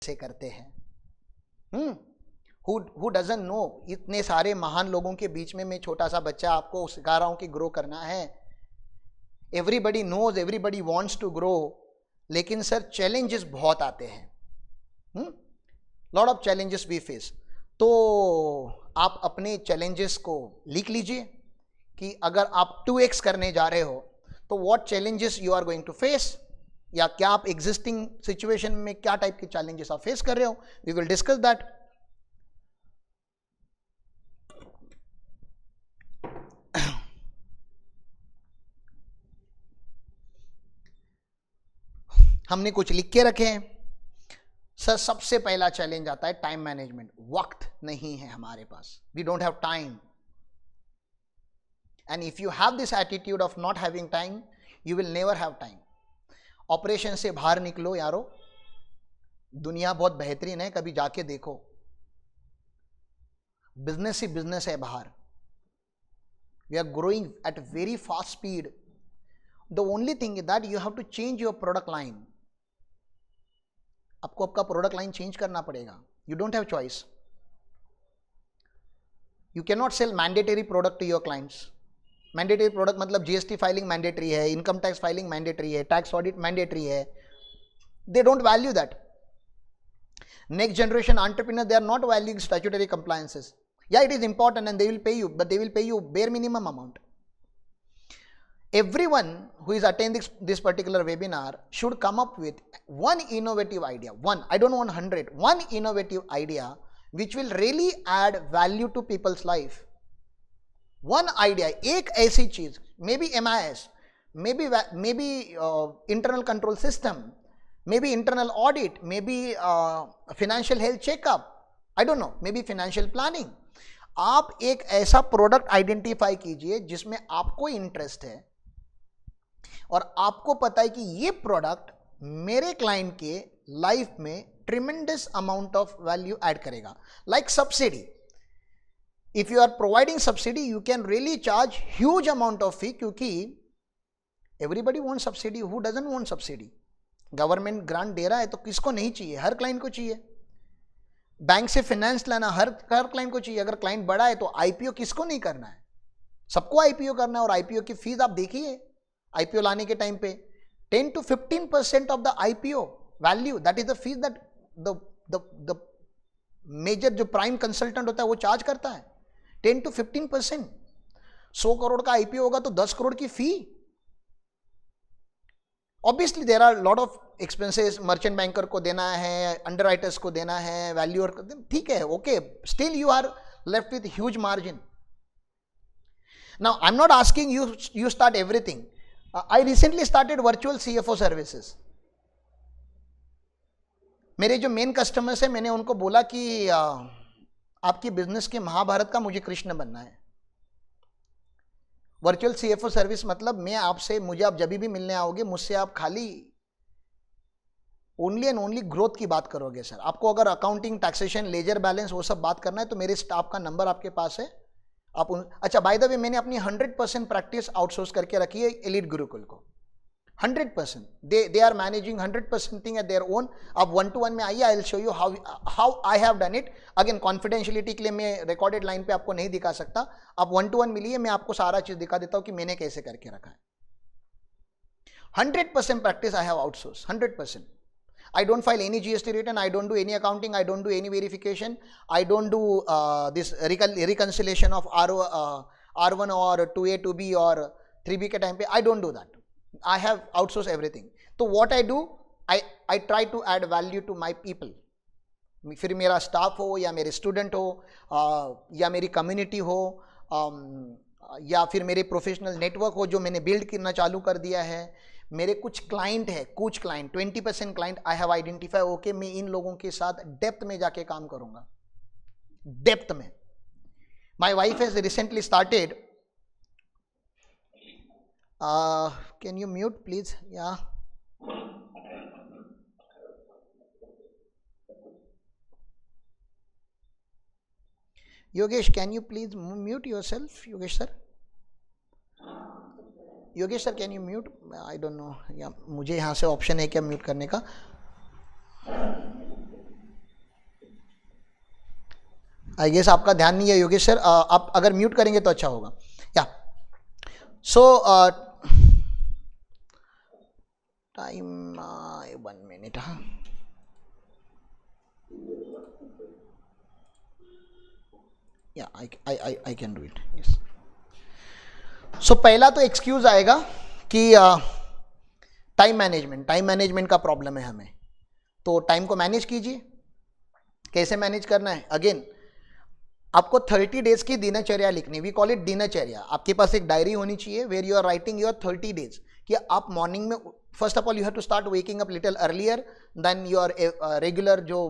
से करते हैं। हु डजंट नो, इतने सारे महान लोगों के बीच में मैं छोटा सा बच्चा आपको सिखा रहा हूं कि ग्रो करना है। Everybody knows, everybody wants to grow, लेकिन सर चैलेंजेस बहुत आते हैं, lot of challenges we face. तो आप अपने चैलेंजेस को लिख लीजिए कि अगर आप 2x करने जा रहे हो तो what challenges you are going to face, या क्या आप एग्जिस्टिंग सिचुएशन में क्या टाइप के चैलेंजेस आप फेस कर रहे हो। We will discuss that. हमने कुछ लिख के रखे हैं सर। सबसे पहला चैलेंज आता है टाइम मैनेजमेंट। वक्त नहीं है हमारे पास, we don't have time. And if you have this attitude of not having time, you will never have time. Operation से बाहर निकलो यारो, दुनिया बहुत बेहतरीन है, कभी जाके देखो। बिजनेस ही बिजनेस है बाहर। We are growing at very fast speed. The only thing is that you have to change your product line. आपको आपका प्रोडक्ट लाइन चेंज करना पड़ेगा। You don't have choice. You can not sell mandatory product to your clients. Mandatory product मतलब GST filing mandatory है, income tax filing mandatory है, tax audit mandatory है। They don't value that. Next generation entrepreneur, they are not valuing statutory compliances. Yeah, it is important and they will pay you, but they will pay you bare minimum amount. Everyone who is attending this particular webinar should come up with one innovative idea. One, I don't want 100. One innovative idea which will really add value to people's life. One idea, एक ऐसी चीज, maybe MIS, maybe internal control system, maybe internal audit, maybe financial health checkup, I don't know, maybe financial planning. आप एक ऐसा product identify कीजिए जिसमें आपको interest है और आपको पता है कि ये प्रोडक्ट मेरे क्लाइंट के लाइफ में tremendous amount of value add करेगा। Like subsidy, if you are providing subsidy you can really charge huge amount of fee, क्योंकि everybody want subsidy. Who doesn't want subsidy? Government grant दे रहा है तो किसको नहीं चाहिए? हर क्लाइंट को चाहिए। बैंक से फाइनेंस लाना हर क्लाइंट को चाहिए। अगर क्लाइंट बड़ा है तो आईपीओ किसको नहीं करना है? सबको आईपीओ करना है। और आईपीओ की फीस आप देखिए, आईपीओ लाने के टाइम पे 10 to 15% of the IPO value, that is the fees that the major जो प्राइम कंसल्टेंट होता है वो चार्ज करता है। 10 to 15%। 100 करोड़ का आईपीओ होगा तो 10 करोड़ की fee. Obviously there are lot of expenses, merchant banker को देना है, अंडरराइटर्स को देना है, वैल्यूअर को, ठीक है, okay, still you are left with huge margin. Now I am not asking you start everything. I recently started virtual CFO services. मेरे जो मेन कस्टमर्स है, मैंने उनको बोला कि आपकी बिजनेस के महाभारत का मुझे कृष्ण बनना है। वर्चुअल सीएफओ सर्विस मतलब मैं आपसे, मुझे आप जब भी मिलने आओगे मुझसे आप खाली ओनली एंड ओनली ग्रोथ की बात करोगे सर। आपको अगर अकाउंटिंग, टैक्सेशन, लेजर बैलेंस वो सब बात करना है तो मेरे स्टाफ का नंबर आपके पास है। आप अच्छा, बाय द वे मैंने अपनी 100% प्रैक्टिस आउटसोर्स करके रखी है एलीट गुरुकुल को। 100% they are managing 100% thing at their own. आप 1-to-1 में आइए, I will show you how I have done it. Again confidentiality के लिए मैं रिकॉर्डेड लाइन पे आपको नहीं दिखा सकता। आप 1-to-1 मिलिए, मैं आपको सारा चीज दिखा देता हूं कि मैंने कैसे करके रखा है। 100% practice I have outsource, 100%। I don't file any GST return, I don't do any accounting, I don't do any verification, I don't do this reconciliation of R1 or 2A, 2B or 3B के time पे, I don't do that. I have outsourced everything. तो what I do, I try to add value to my people. फिर मेरा staff हो या मेरे student हो या मेरी कम्युनिटी हो या फिर मेरे प्रोफेशनल नेटवर्क हो जो मैंने बिल्ड करना चालू कर दिया है। मेरे कुछ क्लाइंट है, कुछ client 20% client I have identify, okay मैं इन लोगों के साथ डेप्थ में जाके काम करूंगा। डेप्थ में my wife has recently started, can you mute please? या Yogesh, can you please mute yourself? Yogesh sir, Yogesh sir can you mute? I don't know, या मुझे यहाँ से ऑप्शन है क्या म्यूट करने का? आई गेस आपका ध्यान नहीं है योगेश सर, आप अगर म्यूट करेंगे तो अच्छा होगा। या सो टाइम 1 मिनट। हाँ, yeah I can do it. Yes, so पहला तो एक्सक्यूज आएगा कि टाइम मैनेजमेंट का प्रॉब्लम है हमें। तो टाइम को मैनेज कीजिए। कैसे मैनेज करना है? अगेन आपको 30 डेज की दिनचर्या लिखनी, वी कॉल इट दिनचर्या। आपके पास एक डायरी होनी चाहिए where you are writing your 30 days कि आप मॉर्निंग में, first of all you have to start waking up little earlier than your regular जो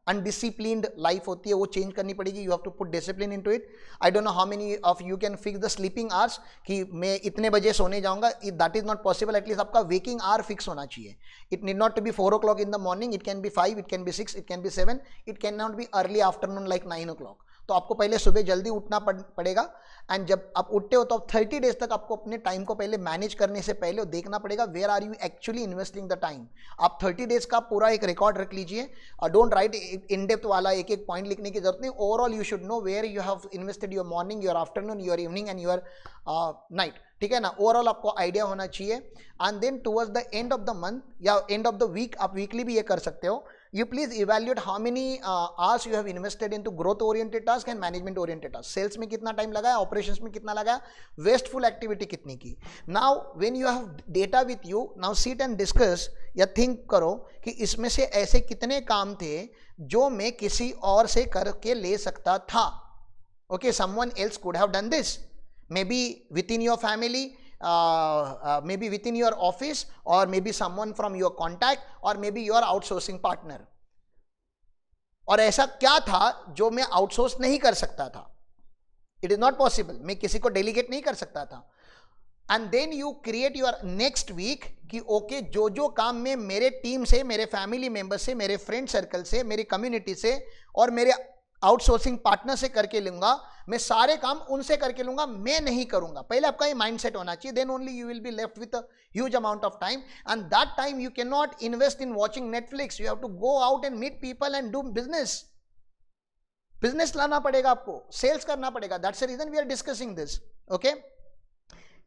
अनडिसिप्लिन्ड लाइफ होती है वो चेंज करनी पड़ेगी। You have to put discipline into it. I don't know how many of you can fix the sleeping hours कि मैं इतने बजे सोने जाऊंगा, that is not possible. At least आपका वेकिंग आवर फिक्स होना चाहिए। It need not to be 4 o'clock in the morning, it can be 5, it can be 6, it can be 7, it can not be early afternoon like 9 o'clock। तो आपको पहले सुबह जल्दी उठना पड़ेगा। एंड जब आप उठते हो तो आप 30 डेज तक आपको अपने टाइम को पहले मैनेज करने से पहले देखना पड़ेगा where are you actually investing the time. आप 30 डेज का पूरा एक रिकॉर्ड रख लीजिए और डोंट राइट इन डेप्थ वाला एक एक पॉइंट लिखने की जरूरत नहीं। Overall you should know where you have invested your morning, your afternoon, your evening and your night. ठीक है ना? ओवरऑल आपको आइडिया होना चाहिए। And then towards the end of the month या एंड ऑफ द वीक, आप weekly भी ये कर सकते हो, you please evaluate how many hours you have invested into growth oriented task and management oriented task। sales में कितना time लगा है, operations में कितना लगा है, wasteful activity कितनी की। now when you have data with you, now sit and discuss या think करो कि इसमें से ऐसे कितने काम थे जो मैं किसी और से करके ले सकता था। okay, someone else could have done this, maybe within your family, maybe within your office, or maybe someone from your contact, or maybe your outsourcing partner। और ऐसा क्या था जो मैं आउटसोर्स नहीं कर सकता था? इट इज नॉट पॉसिबल, मैं किसी को डेलीगेट नहीं कर सकता था। And then you create your next week कि ओके, जो जो काम मैं मेरे टीम से, मेरे फैमिली मेंबर से, मेरे फ्रेंड सर्कल से, मेरी कम्युनिटी से और मेरे आउटसोर्सिंग पार्टनर से करके लूंगा, मैं सारे काम उनसे करके लूंगा, मैं नहीं करूंगा। पहले आपका ये माइंडसेट होना चाहिए। Then only you will be left with a huge amount of time, and that time you can not invest in watching Netflix. You have to go out and meet people and do business लाना पड़ेगा, आपको sales करना पड़ेगा। That's the reason we are discussing this. Okay,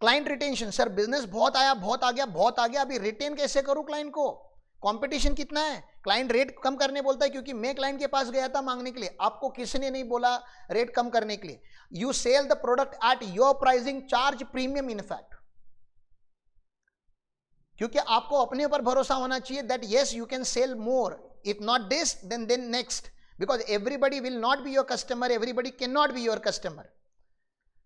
client retention. Sir business बहुत आया, बहुत आ गया, अभी रिटेन कैसे करूं क्लाइंट को? कंपटीशन कितना है? क्लाइंट रेट कम करने बोलता है क्योंकि मैं क्लाइंट के पास गया था मांगने के लिए। आपको किसी ने नहीं बोला रेट कम करने के लिए। You sell the product at your pricing, charge premium in fact, क्योंकि आपको अपने ऊपर भरोसा होना चाहिए that yes you can sell more, if not this then next, because everybody will not be your customer, everybody can not be your customer.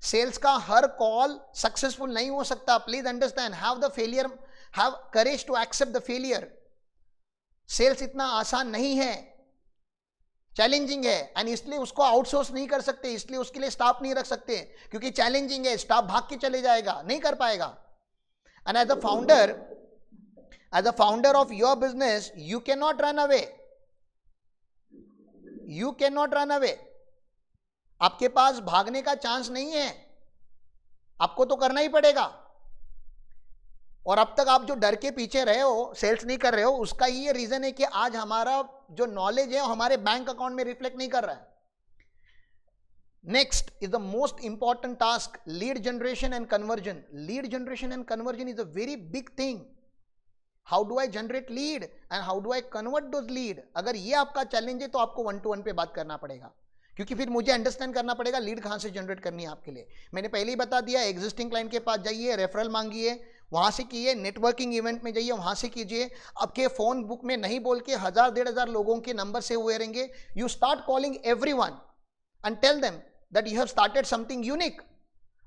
Sales का हर call successful नहीं हो सकता। Please understand, have the failure, have courage to accept the failure. Sales इतना आसान नहीं है, challenging है, एंड इसलिए उसको आउटसोर्स नहीं कर सकते, इसलिए उसके लिए स्टाफ नहीं रख सकते क्योंकि चैलेंजिंग है, स्टाफ भाग के चले जाएगा, नहीं कर पाएगा। And as a founder of your business you can not run away, you can not run away. आपके पास भागने का चांस नहीं है, आपको तो करना ही पड़ेगा। और अब तक आप जो डर के पीछे रहे हो, सेल्स नहीं कर रहे हो, उसका ये रीजन है कि आज हमारा जो नॉलेज है हमारे बैंक अकाउंट में रिफ्लेक्ट नहीं कर रहा है। Next is the most important task, lead generation and conversion. Lead generation and conversion is a very big thing. How do I generate lead and how do I convert those lead? अगर ये आपका challenge है तो आपको 1-to-1 पे बात करना पड़ेगा, क्योंकि फिर मुझे अंडरस्टैंड करना पड़ेगा लीड कहां से जनरेट करनी है आपके लिए। मैंने पहले ही बता दिया, एग्जिस्टिंग क्लाइंट के पास जाइए, रेफरल मांगिए, वहां से कीजिए, नेटवर्किंग इवेंट में जाइए, वहां से कीजिए। आपके फोन बुक में नहीं बोल के 1000-1500 लोगों के नंबर से हुए रहेंगे। You start calling everyone and tell them that you have started something unique.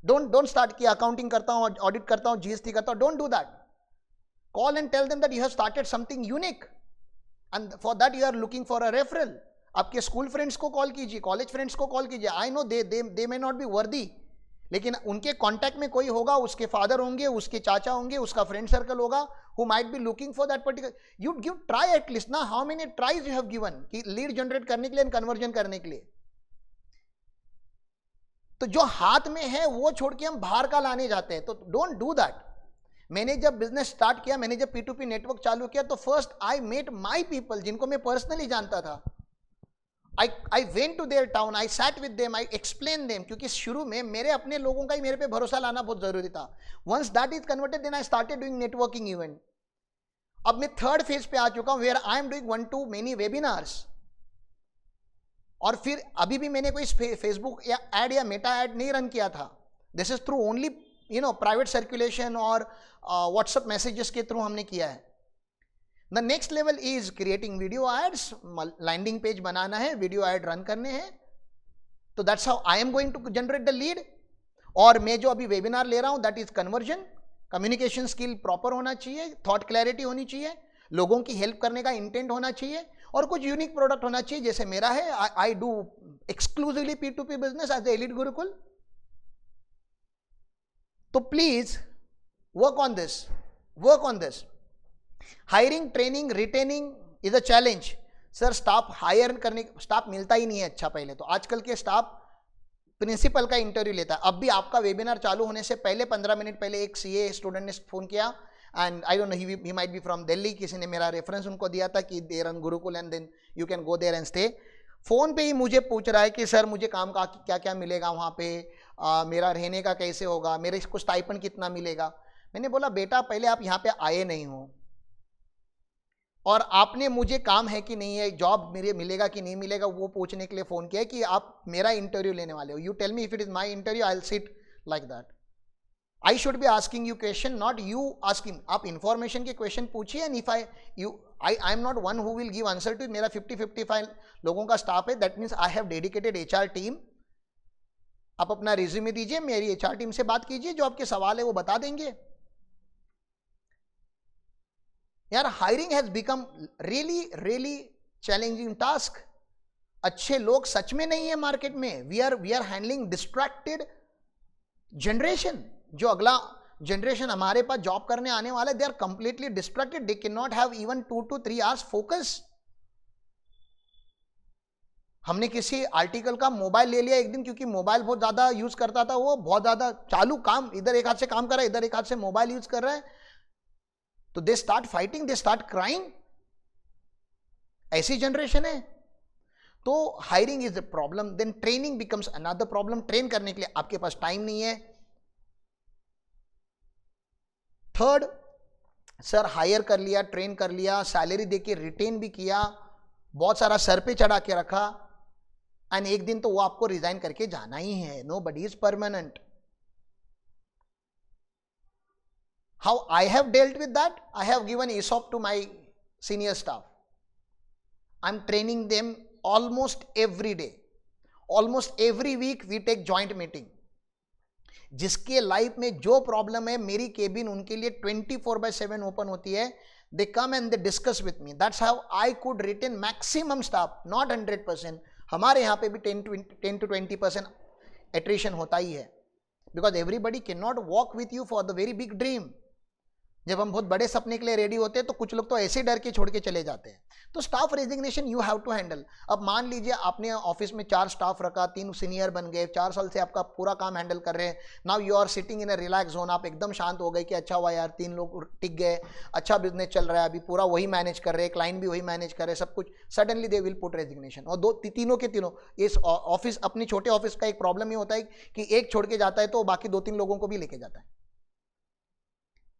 Don't start कि अकाउंटिंग करता हूं, ऑडिट करता हूं, जीएसटी करता हूं। Don't do that. Call and tell them that you have started something unique and for that you are looking for a referral. आपके school friends को call कीजिए, कॉलेज फ्रेंड्स को कॉल कीजिए। I know they may not be worthy, लेकिन उनके contact में कोई होगा, उसके फादर होंगे, उसके चाचा होंगे, उसका फ्रेंड सर्कल होगा who might be looking for that particular, you give try at least ना। how many tries you have given कि लीड जनरेट करने के लिए, कन्वर्जन करने के लिए? तो जो हाथ में है वो छोड़ के हम बाहर का लाने जाते हैं, तो डोंट डू दैट। मैंने जब बिजनेस स्टार्ट किया, मैंने जब P2P नेटवर्क चालू किया, तो first I met my people, जिनको मैं पर्सनली जानता था। I went to their town, I sat with them, I explained them, क्योंकि शुरू में मेरे अपने लोगों का ही मेरे पे भरोसा लाना बहुत जरूरी था. Once that is converted, then I started doing networking event. अब मैं थर्ड फेज पे आ चुका हूं, where I am doing 1 to many webinars. और फिर अभी भी मैंने कोई फेसबुक या एड या मेटा एड नहीं रन किया था. This is through only private circulation और व्हाट्सएप मैसेजेस के थ्रू हमने किया है. The next level is creating video ads. Landing page बनाना है, वीडियो एड रन करने हैं. तो that's how I am going to generate the lead. और मैं जो अभी वेबिनार ले रहा हूं, that is conversion. Communication skill proper होना चाहिए, थॉट क्लैरिटी होनी चाहिए, लोगों की हेल्प करने का इंटेंट होना चाहिए, और कुछ यूनिक प्रोडक्ट होना चाहिए जैसे मेरा है. I do exclusively P2P business as the elite Gurukul. तो please work on this, work on this. Hiring, training, retaining is a challenge. Sir staff hire करने, स्टाफ मिलता ही नहीं है अच्छा. पहले तो आजकल के स्टाफ प्रिंसिपल का इंटरव्यू लेता है. अब भी आपका वेबिनार चालू होने से पहले 15 मिनट पहले एक सीए स्टूडेंट ने फोन किया, and I don't know, he might be from Delhi. किसी ने मेरा रेफरेंस उनको दिया था कि they run Gurukul and then you can go there and stay. Phone पे ही मुझे पूछ रहा है कि सर मुझे काम का क्या क्या मिलेगा वहाँ पे, मेरा रहने का कैसे होगा, मेरे को स्टाइपेंड कितना मिलेगा. मैंने बोला बेटा पहले आप यहाँ पे आए नहीं हो, और आपने मुझे काम है कि नहीं है, जॉब मेरे मिलेगा कि नहीं मिलेगा वो पूछने के लिए फ़ोन किया कि आप मेरा इंटरव्यू लेने वाले हो. You tell me if it is my interview, I will sit like that. I should be asking you question, not you asking. आप information के question पूछिए, and if I am not one who will give answer to. मेरा 50-55 लोगों का staff है. That means I have dedicated HR team. आप अपना resume दीजिए, मेरी HR टीम से बात कीजिए, जो आपके सवाल है वो बता देंगे. यार hiring has become really challenging task. अच्छे लोग सच में नहीं है मार्केट में. We are handling distracted generation. जो अगला जनरेशन हमारे पास जॉब करने आने वाला है, they are completely distracted. They can not have even 2 to 3 hours focus. हमने किसी आर्टिकल का मोबाइल ले लिया एक दिन, क्योंकि मोबाइल बहुत ज्यादा यूज करता था, वो बहुत ज्यादा चालू काम, इधर एक हाथ से काम कर रहा है, इधर एक हाथ से मोबाइल यूज कर रहा है. तो they start fighting, they start crying. ऐसी जनरेशन है. तो hiring is a problem. Then training becomes another problem. Train करने के लिए आपके पास टाइम नहीं है. थर्ड, सर हायर कर लिया, ट्रेन कर लिया, सैलरी देके रिटेन भी किया, बहुत सारा सर पे चढ़ा के रखा, एंड एक दिन तो वो आपको रिजाइन करके जाना ही है. Nobody is permanent. How I have dealt with that? I have given ESOP to my senior staff. I am training them almost every day. Almost every week we take joint meeting. जिसके life में जो problem है, मेरी cabin उनके लिए 24/7 open होती है. They come and they discuss with me. That's how I could retain maximum staff, not 100%. हमारे यहाँ पे भी 10 to 20% एट्रिशन होता ही है, because everybody can not walk with you for the very big dream. जब हम बहुत बड़े सपने के लिए रेडी होते हैं तो कुछ लोग तो ऐसे डर के छोड़ के चले जाते हैं. तो staff resignation you have to handle. अब मान लीजिए आपने ऑफिस में 4 स्टाफ रखा, 3 सीनियर बन गए, 4 साल से आपका पूरा काम हैंडल कर रहे हैं. Now you are sitting in a relax zone. आप एकदम शांत हो गए कि अच्छा हुआ यार 3 लोग टिक गए, अच्छा बिजनेस चल रहा है, अभी पूरा वही मैनेज कर रहे हैं, क्लाइंट भी वही मैनेज कर रहे हैं, सब कुछ. Suddenly they will put resignation. और तीनों के तीनों इस ऑफिस, अपनी छोटे ऑफिस का एक प्रॉब्लम ये होता है कि एक छोड़ के जाता है तो बाकी 2-3 लोगों को भी लेके जाता है,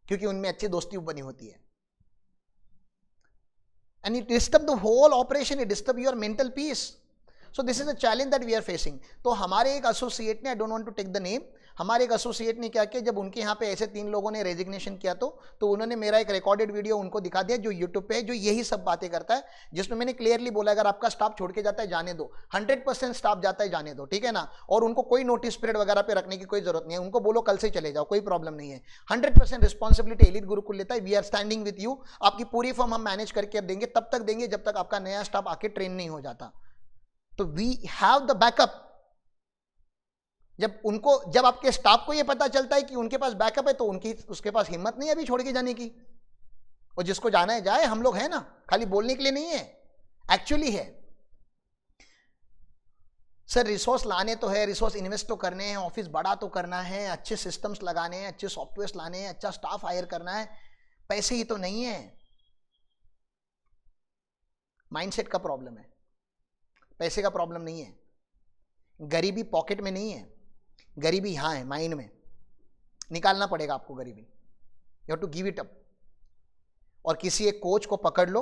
क्योंकि उनमें अच्छी दोस्ती बनी होती है. And it disturb the whole operation, it disturb your mental peace. So this is a challenge that we are facing. तो हमारे एक एसोसिएट ने, I don't want to take the name, हमारे एक एसोसिएट ने क्या किया, जब उनके यहाँ पे ऐसे 3 लोगों ने रेजिग्नेशन किया तो उन्होंने मेरा एक रिकॉर्डेड वीडियो उनको दिखा दिया जो यूट्यूब पे है, जो यही सब बातें करता है, जिसमें मैंने क्लियरली बोला अगर आपका स्टाफ छोड़ के जाता है जाने दो. 100% स्टाफ जाता है जाने दो, ठीक है ना. और उनको कोई नोटिस पीरियड वगैरह पे रखने की कोई जरूरत नहीं है. उनको बोलो कल से चले जाओ, कोई प्रॉब्लम नहीं है. 100% रिस्पॉन्सिबिलिटी एलिट गुरुकुल लेता है. We are standing with you. आपकी पूरी फॉर्म हम मैनेज करके देंगे, तब तक देंगे जब तक आपका नया स्टाफ आके ट्रेन नहीं हो जाता. तो वी हैव द बैकअप. जब आपके स्टाफ को यह पता चलता है कि उनके पास बैकअप है, तो उसके पास हिम्मत नहीं है अभी छोड़ के जाने की. और जिसको जाना है जाए, हम लोग हैं ना, खाली बोलने के लिए नहीं है, एक्चुअली है. सर रिसोर्स लाने तो है, रिसोर्स इन्वेस्ट तो करने हैं, ऑफिस बड़ा तो करना है, अच्छे सिस्टम्स लगाने हैं, अच्छे सॉफ्टवेयर लाने हैं, अच्छा स्टाफ हायर करना है, पैसे ही तो नहीं है. माइंडसेट का प्रॉब्लम है. पैसे का प्रॉब्लम नहीं है, गरीबी पॉकेट में नहीं है, गरीबी यहाँ है माइंड में, निकालना पड़ेगा आपको गरीबी, you have to give it up. और किसी एक कोच को पकड़ लो,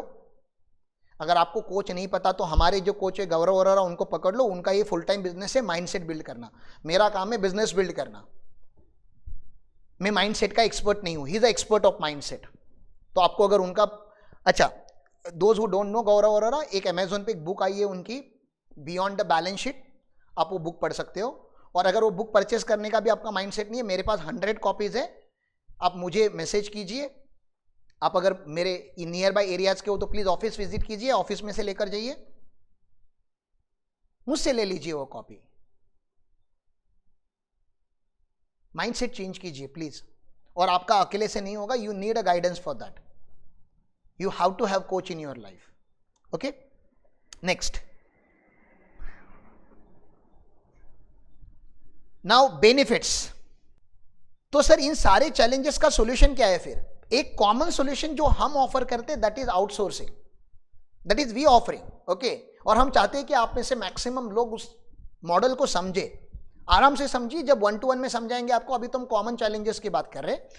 अगर आपको कोच नहीं पता तो हमारे जो कोच है गौरव अरोरा उनको पकड़ लो, उनका ये फुल टाइम बिजनेस है माइंडसेट बिल्ड करना, मेरा काम है बिजनेस बिल्ड करना, मैं माइंडसेट का एक्सपर्ट नहीं हूँ, he is the expert of mindset. तो आपको अगर उनका, अच्छा दोज हु डोंट नो गौरव अरोरा, एक अमेजोन पे एक बुक आई है उनकी बियॉन्ड द बैलेंस शीट, आप वो बुक पढ़ सकते हो। और अगर वो बुक परचेस करने का भी आपका माइंडसेट नहीं है, मेरे पास 100 कॉपीज है, आप मुझे मैसेज कीजिए, आप अगर मेरे नियर बाय एरियाज के हो तो प्लीज ऑफिस विजिट कीजिए, ऑफिस में से लेकर जाइए, मुझसे ले लीजिए वो कॉपी, माइंडसेट चेंज कीजिए प्लीज। और आपका अकेले से नहीं होगा, you need a guidance for that, you have to have coach in your life. Okay, next, now benefits. तो सर इन सारे चैलेंजेस का सॉल्यूशन क्या है? फिर एक कॉमन सॉल्यूशन जो हम ऑफर करते हैं that is outsourcing, that is we offering. Okay, और हम चाहते हैं कि आप में से मैक्सिमम लोग उस मॉडल को समझे, आराम से समझिए, जब 1-to-1 में समझाएंगे आपको, अभी तो हम कॉमन चैलेंजेस की बात कर रहे हैं,